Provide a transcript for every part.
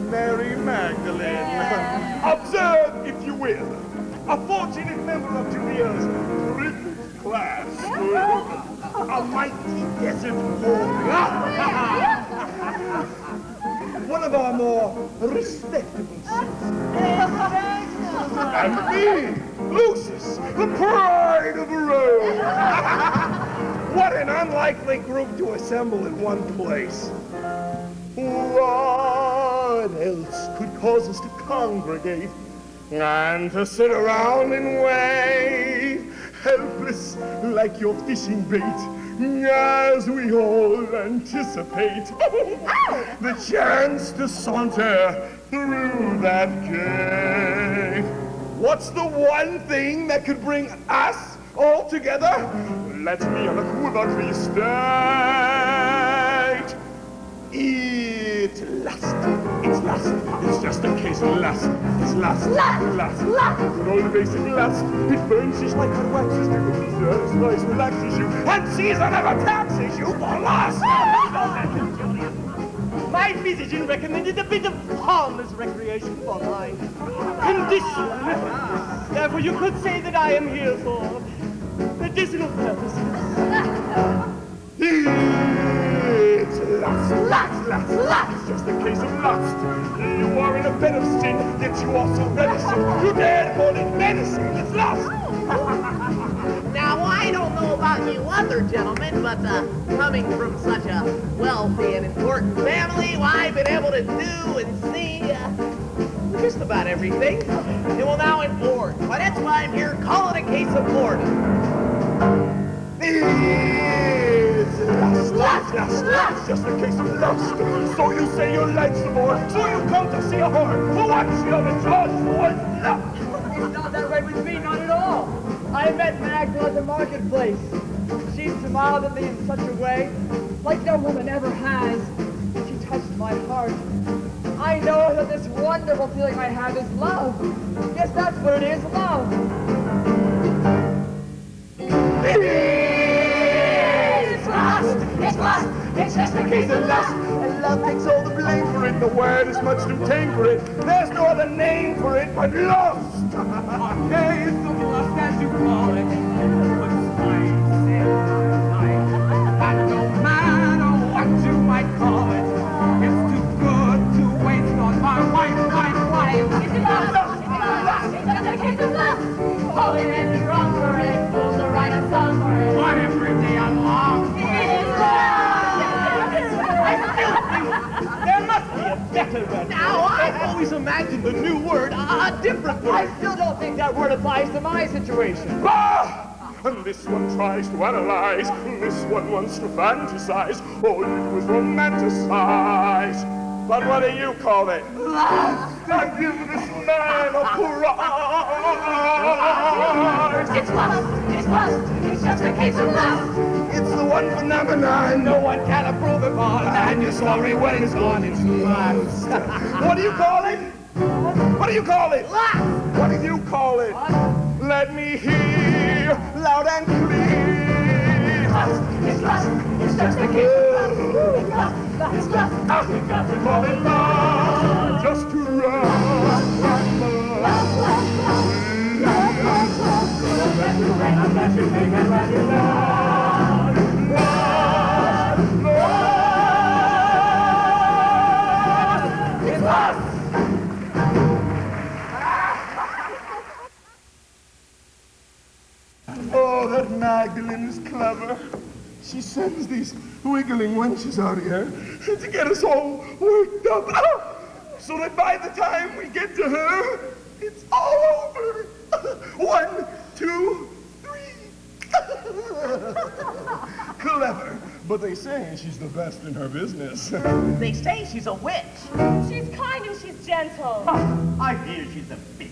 Mary Magdalene. Observe, if you will, a fortunate member of Julia's privileged class. A mighty desert warrior. One of our more respectable seats. And me, Lucius, the pride of Rome. What an unlikely group to assemble in one place. What else could cause us to congregate and to sit around and wait, helpless like your fishing bait, as we all anticipate the chance to saunter through that gate? What's the one thing that could bring us all together? Let me unequivocally state. It's lust. It's lust. It's just a case of lust. It's lust. Lust. Good old basic lust. It burns you like hot waxes you. It satisfies, relaxes you, and season never taxes you for lust. My physician recommended a bit of harmless recreation for my condition. Therefore, you could say that I am here for medicinal purposes. It's lust. It's just a case of lust. You are in a bed of sin, yet you are so reticent. You dare call it medicine. It's lust. Now, I don't know about you other gentlemen, but coming from such a wealthy and important family, well, I've been able to do and see just about everything. And well, now in board. Well, that's why I'm here calling a case of boredom. It's lust. It's just a case of lust. So you say you like some more. So you come to see a whore. For what she of a judge for lust. It's not that way with me, not at all. I met Magdalene at the marketplace. She smiled at me in such a way, like no woman ever has. She touched my heart. I know that this wonderful feeling I have is love. Yes, that's what it is, love. It's lust. It's just a case of lust. And love takes all the blame for it. The word is much too tame for it. There's no other name for it but lust. A case of lust, as you call it. What's fine, and no matter what you might call it, it's too good to waste on my wife. It's lust. It's just a case of lust. Falling in the wrong for it. Fools to write a song for it. But every day I long for it. There must be a better word. Now, I've always imagined the new word a different word. I still don't think that word applies to my situation. Bah! And this one tries to analyze. This one wants to fantasize. All you do is romanticize. But what do you call it? Lust! I give this man a prize. It's lust. It's just a case of lust. It's the one phenomenon no one can approve upon. And your story when it's gone into lust. What do you call it? What do you call it? Lust. What do you call it? Let me hear loud and clear. It's lust. It's just a case of lust. It's lust. We got to call it love. Just to run. It's lust. Oh, that Magdalene is clever. She sends these wiggling wenches out here to get us all worked up. So that by the time we get to her, it's all over. 1, 2, 3. Clever. But they say she's the best in her business. They say she's a witch. She's kind and she's gentle. I hear she's a bitch.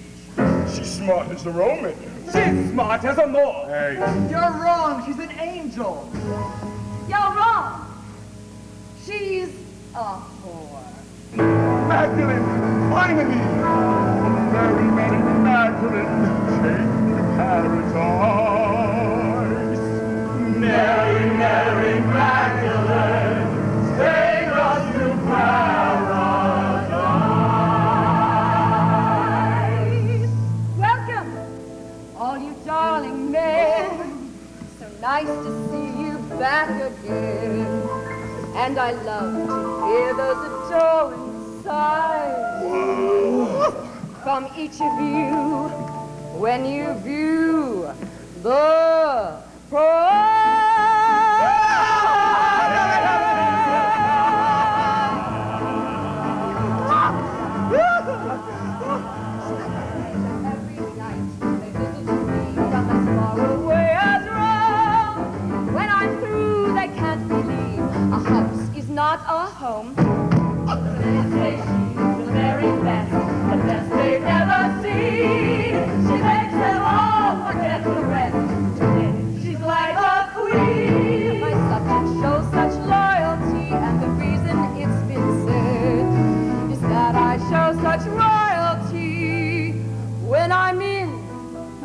She's smart as a Roman. She's smart as a Moor. Hey. You're wrong. She's an angel. You're wrong. She's a whore. Magdalene, finally! Mary Magdalene, take me to paradise. Mary Magdalene, take us to paradise. from each of you when you view the not a home. They say she's the very best, the best they've ever seen. She makes them all forget the rest. She's like a queen. My subject shows such loyalty, and the reason it's been said is that I show such royalty when I'm in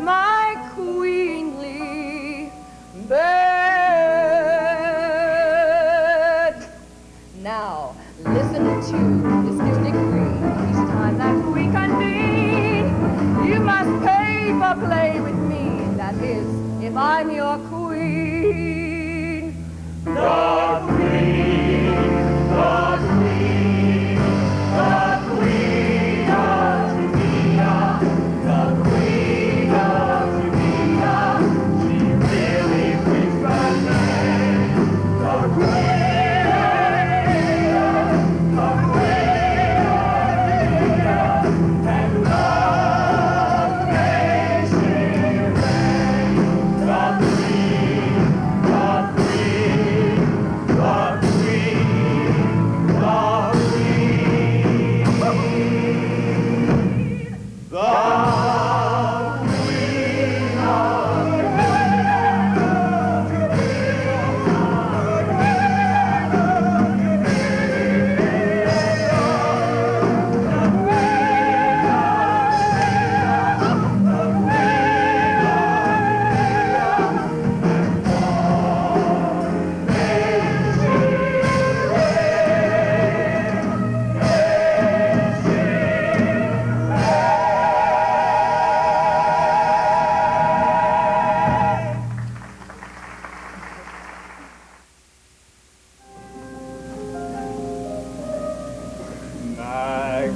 my queenly bed. Now, listen to this new decree. Each time that we convene, you must pay for play with me. That is, if I'm your queen. The queen, the queen, the queen of Judea, the queen of Judea. She really brings the name. The queen.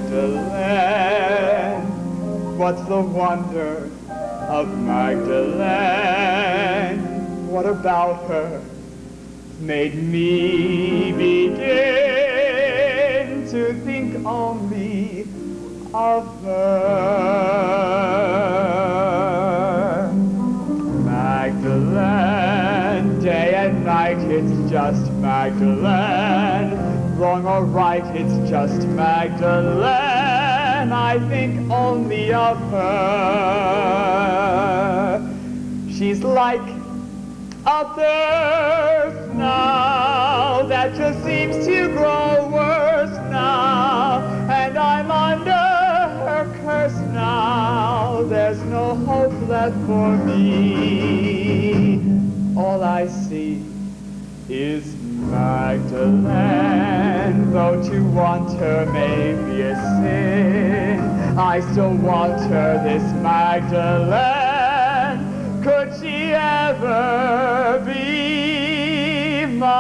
Magdalene, what's the wonder of Magdalene? What about her made me begin to think only of her? Magdalene, day and night, it's just Magdalene. Wrong or right, it's just Magdalene. I think only of her. She's like a thirst now that just seems to grow worse now, and I'm under her curse now. There's no hope left for me. All I see is Magdalene. Though to want her may be a sin, I still want her, this Magdalene. Could she ever be mine?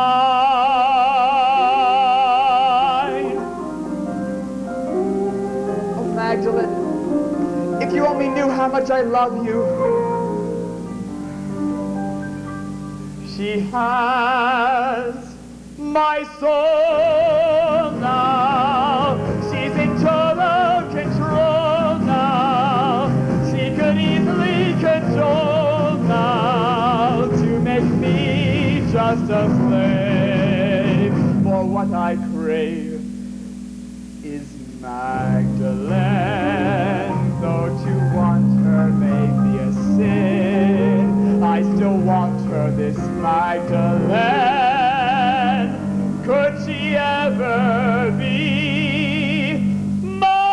Oh, Magdalene, if you only knew how much I love you. She has my soul now. She's in total control now. She could easily cajole now to make me just a slave. For what I crave is Magdalene. Though to want her may be a sin, I still want her, this Magdalene. Could she ever be mine?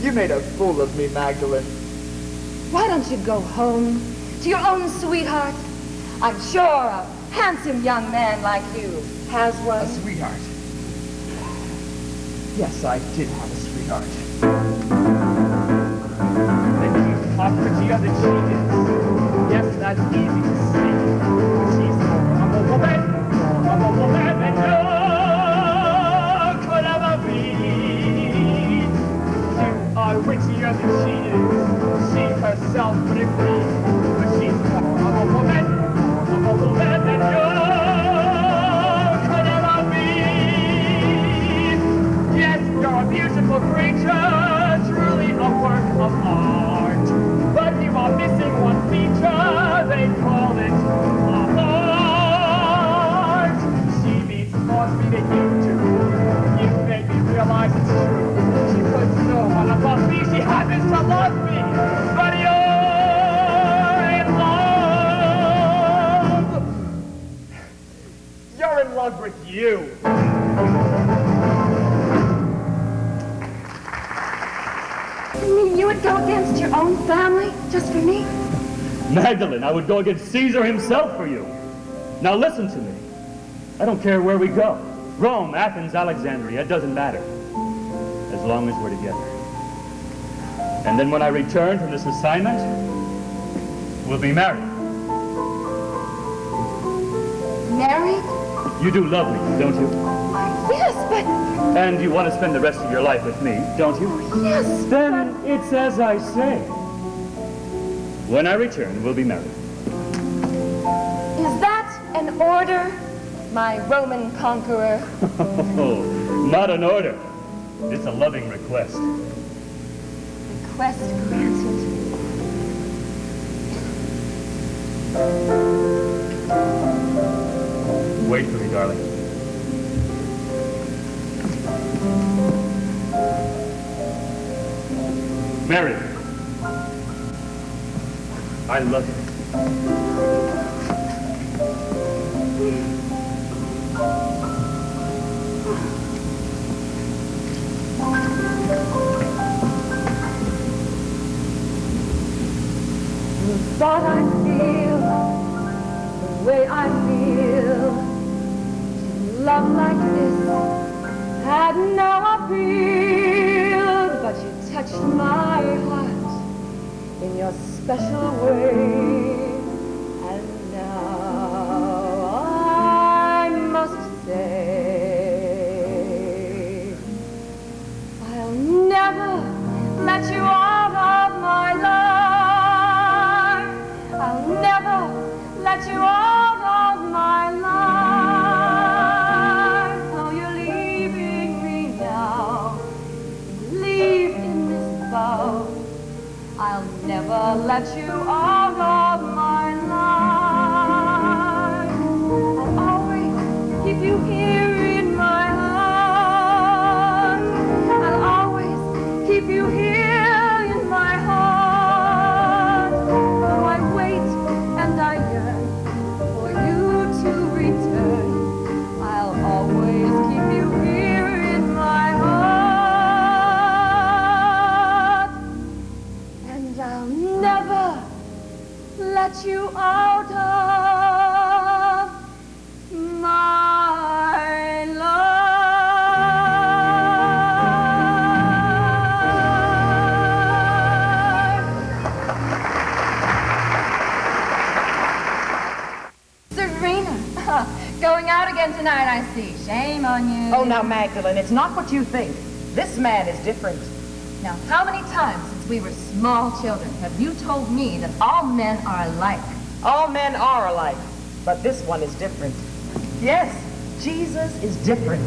You made a fool of me, Magdalene. Why don't you go home to your own sweetheart? I'm sure a handsome young man like you has one. A sweetheart? Yes, I did have a sweetheart. The hypocrisy of the genius. Yes, that's easy to see. against your own family just for me? Magdalene, I would go against Caesar himself for you. Now listen to me. I don't care where we go. Rome, Athens, Alexandria, it doesn't matter. As long as we're together. And then when I return from this assignment, we'll be married. Married? You do love me, don't you? Yes, but... And you want to spend the rest of your life with me, don't you? Yes, Then it's as I say. When I return, we'll be married. Is that an order, my Roman conqueror? Oh, not an order. It's a loving request. Request granted. Wait for me, darling. Mary, I love you. Thought I'd feel the way I feel. Love like this had no appeal, but you touched my heart in your special way. And now I must say, I'll never let you out of my life. I'll never let you out of my life. Oh, you're leaving me now. Leave in this vow. I'll never let you out of my life. I'll always keep you here in my heart. I'll always keep you here in my heart. Though I wait and I yearn for you to return, I'll always keep you here in my heart. And I'll never let you out of my life. Serena, going out again tonight, I see. Shame on you. Oh, now, Magdalene, it's not what you think. This man is different. Now, how many times since we were small children have you told me that all men are alike? All men are alike, but this one is different. Yes, Jesus is different.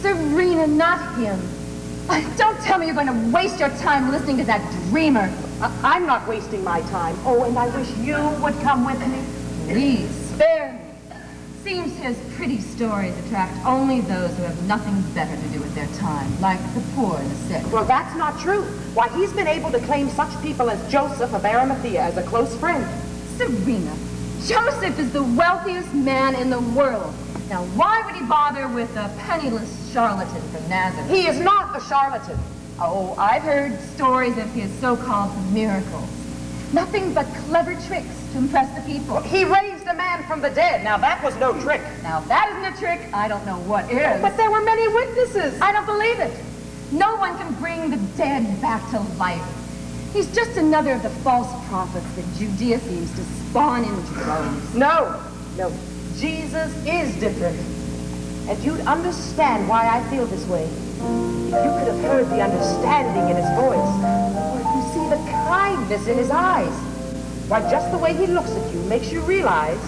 Serena, not him. Don't tell me you're going to waste your time listening to that dreamer. I'm not wasting my time. Oh, and I wish you would come with me. Please, spare me. Seems his pretty stories attract only those who have nothing better to do with their time, like the poor and the sick. Well, that's not true. Why, he's been able to claim such people as Joseph of Arimathea as a close friend. Serena, Joseph is the wealthiest man in the world. Now, why would he bother with a penniless charlatan from Nazareth? He is not a charlatan. Oh, I've heard stories of his so-called miracles. Nothing but clever tricks to impress the people. He raised a man from the dead. Now, that was no trick. Now, if that isn't a trick, I don't know what is. But there were many witnesses. I don't believe it. No one can bring the dead back to life. He's just another of the false prophets that Judea seems to spawn in droves. No. Jesus is different. And you'd understand why I feel this way. If you could have heard the understanding in his voice, or if you see the kindness in his eyes, why, just the way he looks at you makes you realize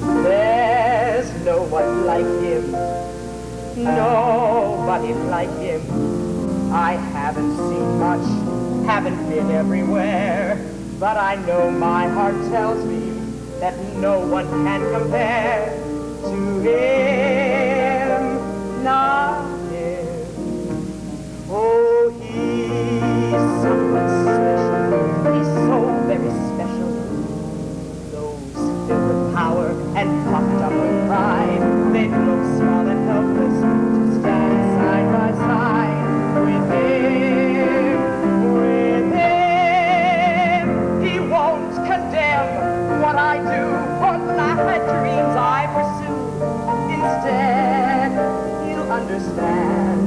there's no one like him. Nobody like him. I haven't seen much, haven't been everywhere, but I know my heart tells me that no one can compare to him, not him. Oh, he's so much special, he's so very special. Those filled with power and puffed up with pride, they look small and helpless to stand side by side with him, with him. I do, for mad dreams I pursue. Instead, you understand.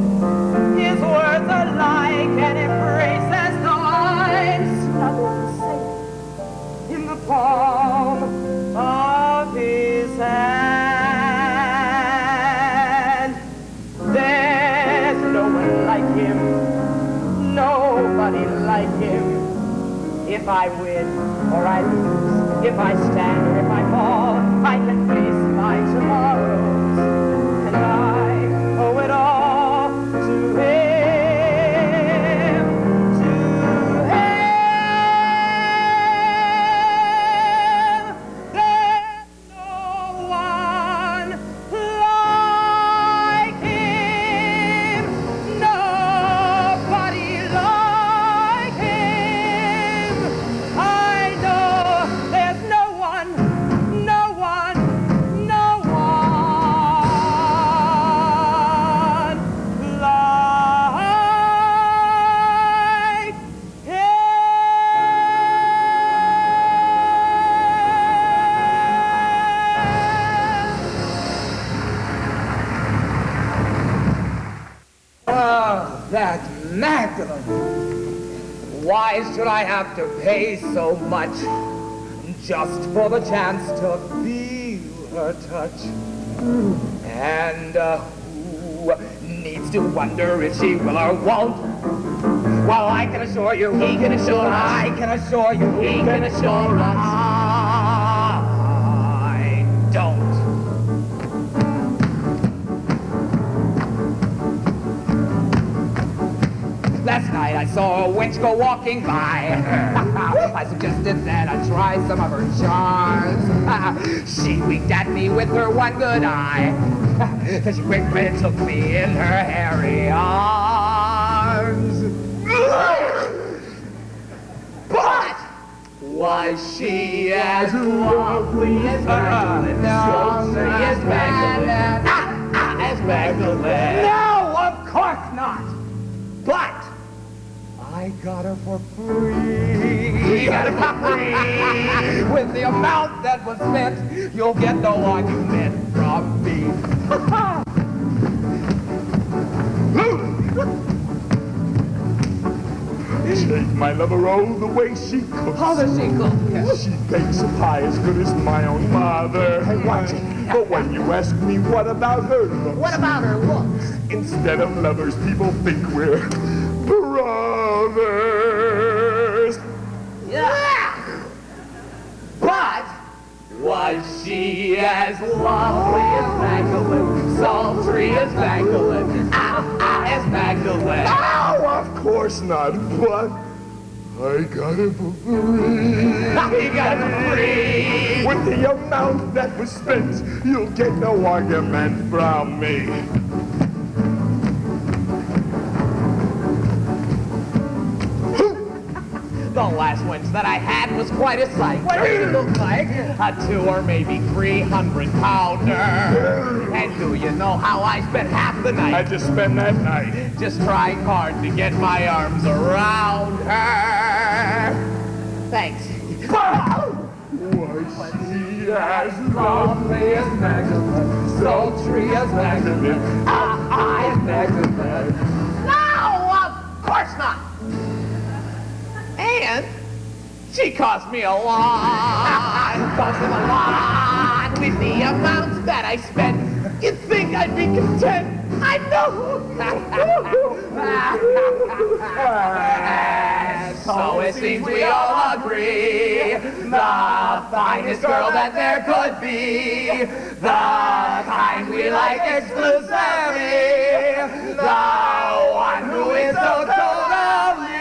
His words are like an embrace as though I'm snuggled safe in the palm of his hand. There's no one like him, nobody like him. If I win or I lose, if I stand or if I fall, I can face my tomorrows, and I owe it all to him, to him. There's no one like him, nobody like him. I know there's no one like him. That Magdalene. Why should I have to pay so much just for the chance to feel her touch? And who needs to wonder if she will or won't? Well, I can assure you, he can assure us, I can assure you, he can assure us. I don't. Last night I saw a witch go walking by. I suggested that I try some of her charms. She winked at me with her one good eye. Then she quickly took me in her hairy arms. But was she as lovely as Magdalene? No, as Magdalene. As Magdalene. No, of course not. But I got her for free. You got her for free. With the amount that was spent, you'll get no argument from me. Take my lover, oh, the way she cooks. How does she cook? She bakes a pie as good as my own mother. Hey, watch it. But when you ask me what about her looks, What about her looks? instead of lovers, people think we're brothers. Yeah. But was she as lovely as Magdalene? Sultry as Magdalene? As Magdalene? Oh, of course not, but I got it for free. You got it for free. With the amount that was spent, you'll get no argument from me. The last wench that I had was quite a sight. What did it look like? A 200 or maybe 300 pounder. And do you know how I spent half the night? I just spent that night. Just trying hard to get my arms around her. Thanks. Was she as Lovely as Magdalene, sultry as Magdalene, as Magdalene. No, of course not. And she cost me a lot. Cost him a lot. With the amounts that I spent, you'd think I'd be content. I know. So it seems we all agree, the finest girl that there could be, the kind we like exclusively, the one who is so totally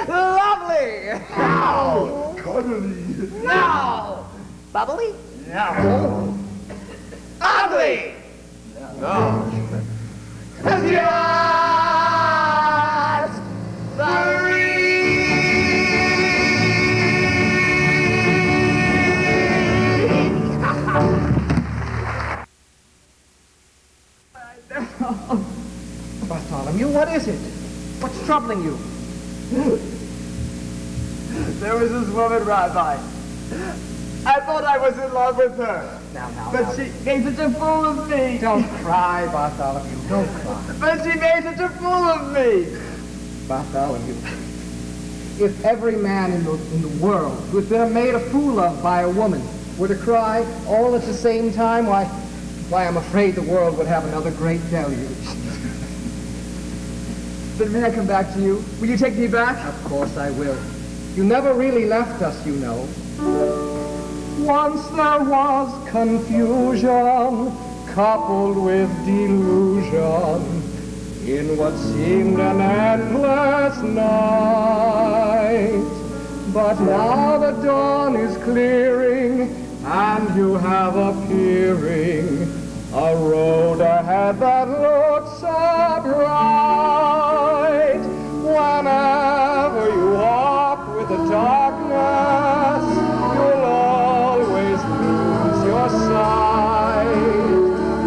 lovely. Oh, cuddly. No. Bubbly? No. Ugly. No. Just Bartholomew, what is it? What's troubling you? There was this woman, Rabbi. I thought I was in love with her. But she made such a fool of me. Don't cry, Bartholomew. Don't cry. But she made such a fool of me. Bartholomew, if every man in the world who has been made a fool of by a woman were to cry all at the same time, why, I'm afraid the world would have another great deluge. Then may I come back to you? Will you take me back? Of course I will. You never really left us, you know. Once there was confusion, coupled with delusion, in what seemed an endless night. But now the dawn is clearing, and you have appearing a road ahead that looks so bright. Whenever you walk with the darkness, you'll always lose your sight.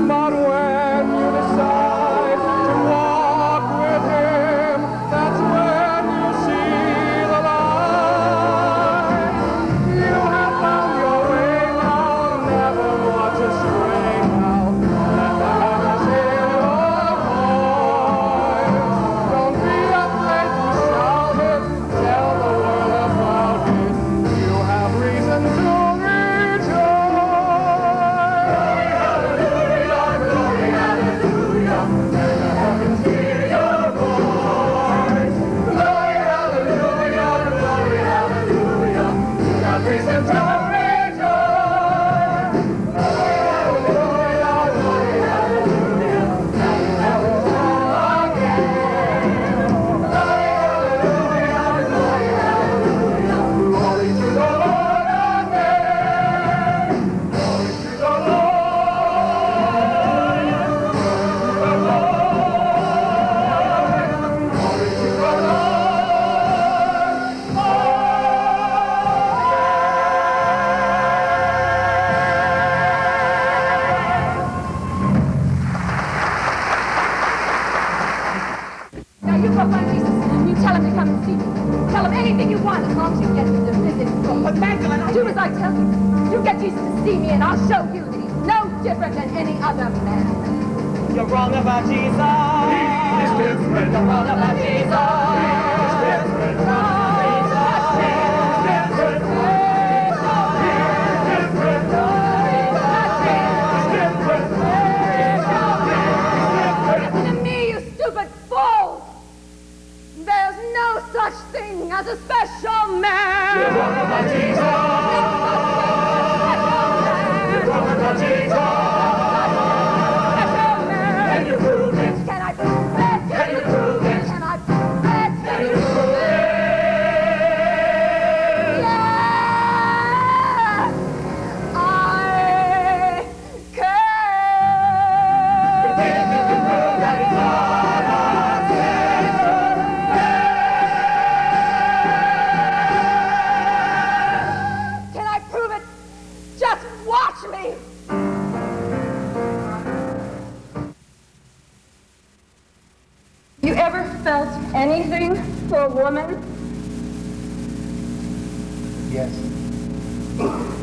But when you decide to walk with him, that's when you see the light. You have found your way now, never more to stray now. Let the heavens hear your voice. Don't be afraid to shout it, tell the world about it. You have reason to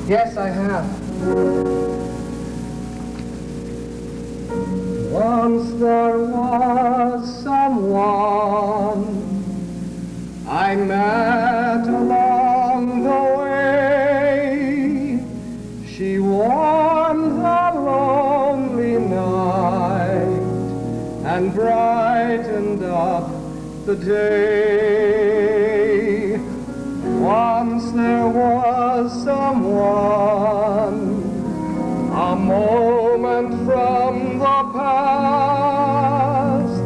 Yes, I have. Once there was someone I met along the way. She warmed the lonely night and brightened up the day. Once there was someone, a moment from the past,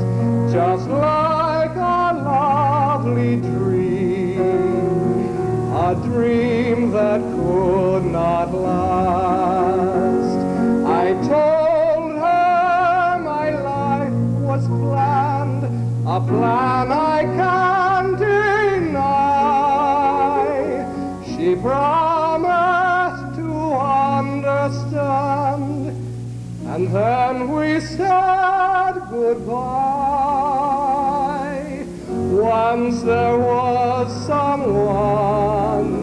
just like a lovely dream, a dream that could not last. I told her my life was planned, a plan I can't deny. She promised to understand, and then we said goodbye. Once there was someone,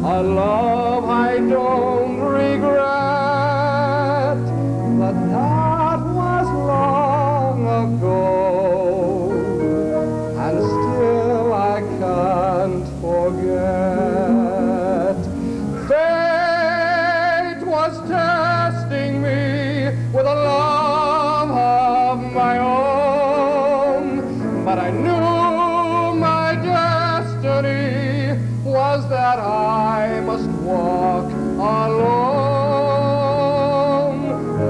a a love I don't regret, but that was long ago, and still I can't forget. Fate was testing me with a love of my own, but I knew my destiny was that I must walk alone.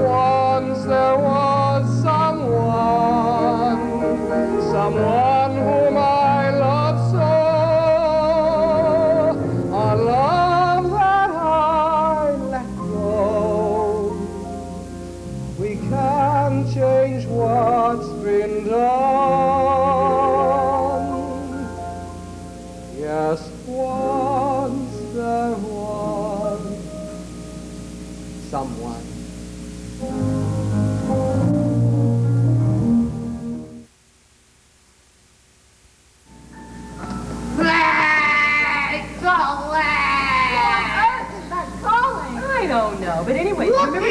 Once there was someone whom I loved so, a love that I let go. We can't change what's been done. Yes, once there was someone. I don't know, but anyway, Looky.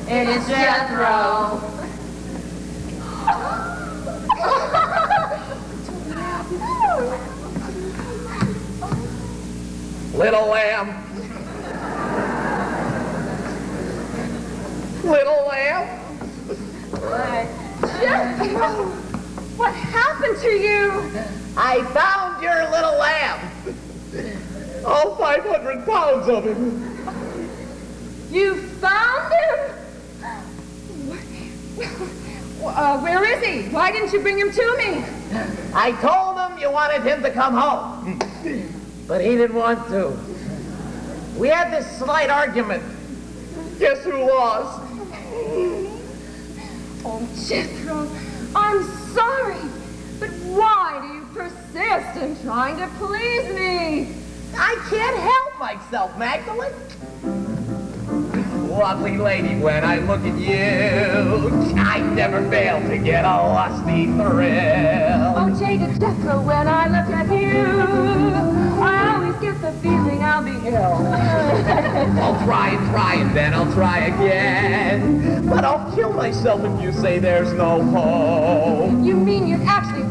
it is Jethro. Little lamb. Little lamb. Jethro, what happened to you? I found your little lamb. All 500 pounds of him. You found him? Where is he? Why didn't you bring him to me? I told him you wanted him to come home, but he didn't want to. We had this slight argument. Guess who lost? Oh, Jethro, I'm sorry, but why do you persist in trying to please me? I can't help myself, Magdalene. Lovely lady, when I look at you, I never fail to get a lusty thrill. Oh, jaded Jethro, when I look at you, I always get the feeling I'll be ill. I'll try and then I'll try again. But I'll kill myself if you say there's no hope. You mean you'd actually